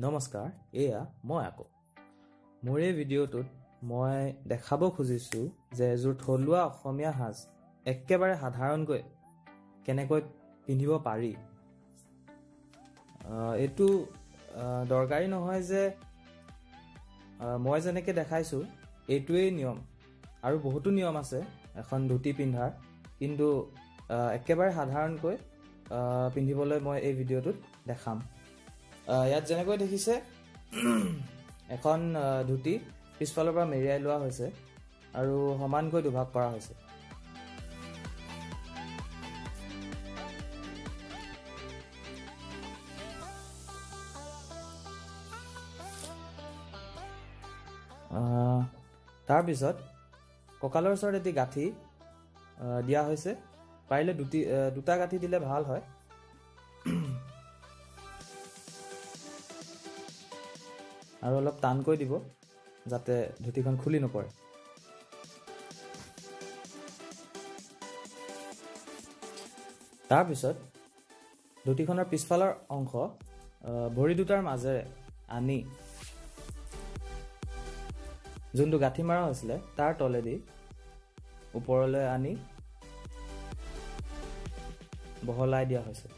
নমস্কাৰ এয়া মই আকৌ মোৰ এই ভিডিঅ'টোত মই দেখাব খুজিছো যে এযোৰ থলুৱা অসমীয়া সাজ একেবাৰে সাধাৰণকৈ কেনেকৈ পিন্ধিব পাৰি এটো দৰকাৰী নহয় যে মই যেনেকৈ দেখাইছো এটোৱেই নিয়ম আৰু বহুতো নিয়ম আছে এখন ধুতি পিন্ধাৰ কিন্তু একেবাৰে সাধাৰণকৈ পিন্ধিবলৈ মই এই ভিডিঅ'টোত দেখাম ইয়াত যেনেকৈ দেখিছে এখন ধুতি পিছফালৰ পৰা মেৰিয়াই লোৱা হৈছে আৰু সমানকৈ দুভাগ কৰা হৈছে তাৰ পিছত কঁকালৰ ওচৰত এটি গাঁঠি দিয়া হৈছে পাৰিলে দুটা গাঁঠি দিলে ভাল হয় আৰু অলপ টানকৈ দিব যাতে ধুতিখন খুলি নপৰে তাৰ পিছত ধুতিখনৰ পিছফালৰ অংশ ভৰি দুটাৰ মাজেৰে আনি যোনটো গাঁঠি মাৰা হৈছিলে তাৰ তলেদি ওপৰলৈ আনি বহলাই দিয়া হৈছে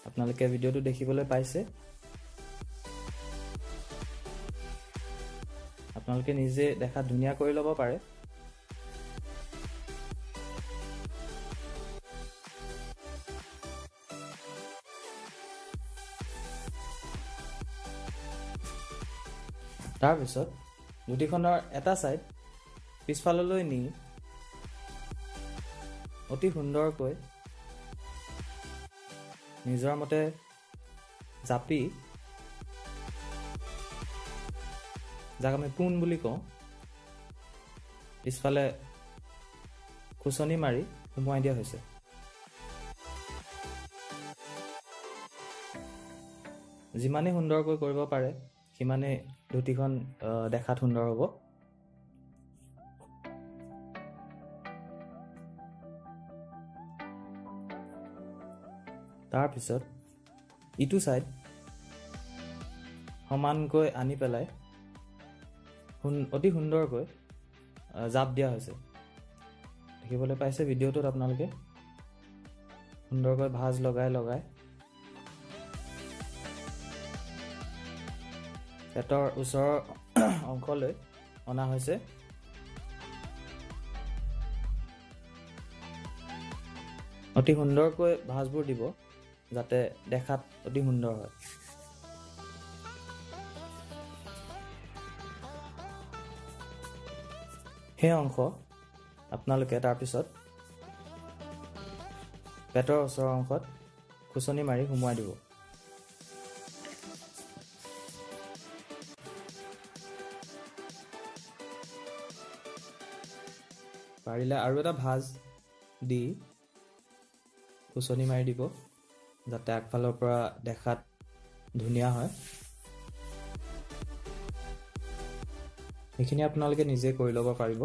আপোনালোকে ভিডিঅ'টো দেখিবলৈ পাইছে আপোনালোকে নিজে দেখা ধুনীয়া কৰি ল'ব পাৰে তাৰ পিছত ধুতিখনৰ এটা সাইড পিছফাললৈ নি অতি সুন্দৰকৈ নিজৰ মতে জাপি যাক আমি পোন বুলি কওঁ পিছফালে খুচনি মাৰি সুমুৱাই দিয়া হৈছে যিমানে সুন্দৰকৈ কৰিব পাৰে সিমানে ধুতিখন দেখাত সুন্দৰ হ'ব তাৰ পিছত ইটো সাইড সমানকৈ আনি পেলাই অতি সুন্দৰকৈ জাপ দিয়া হৈছে দেখিবলৈ পাইছে ভিডিঅ'টোত আপোনালোকে সুন্দৰকৈ ভাঁজ লগাই পেটৰ ওচৰৰ অংশলৈ অনা হৈছে অতি সুন্দৰকৈ ভাঁজবোৰ দিব যাতে দেখাত অতি সুন্দৰ হয় সেই অংশ আপোনালোকে তাৰপিছত পেটৰ ওচৰৰ অংশত খুচনি মাৰি সুমুৱাই দিব পাৰিলে আৰু এটা ভাঁজ দি খুচনি মাৰি দিব যাতে আগফালৰ পৰা দেখাত ধুনীয়া হয় এইখিনি আপোনালোকে নিজে কৰি ল'ব পাৰিব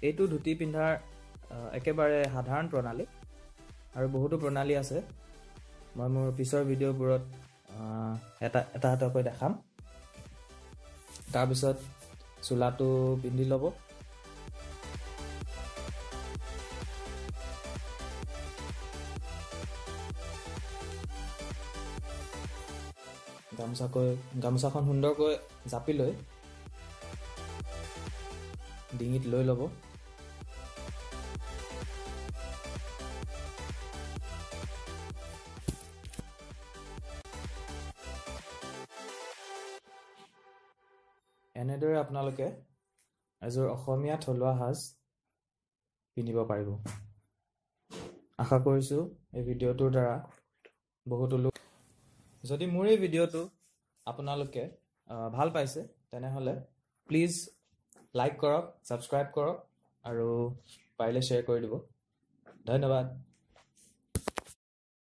এইটো ধুতি পিন্ধাৰ একেবাৰে সাধাৰণ প্ৰণালী আৰু বহুতো প্ৰণালী আছে মই মোৰ পিছৰ ভিডিঅ'বোৰত এটা এটাকৈ দেখাম তাৰপিছত চোলাটো পিন্ধি ল'ব গামোচাখন সুন্দৰকৈ জাপি লৈ ডিঙিত লৈ ল'ব এনেদৰে আপোনালোকে এযোৰ অসমীয়া থলুৱা সাজ পিন্ধিব পাৰিব আশা কৰিছো এই ভিডিঅ'টোৰ দ্বাৰা বহুতো লোক যদি মোৰ এই ভিডিঅ'টো আপোনালোকে ভাল পাইছে তেনেহলে প্লিজ লাইক কৰক সাবস্ক্ৰাইব কৰক আৰু পাৰিলে শ্বেয়াৰ কৰি দিব ধন্যবাদ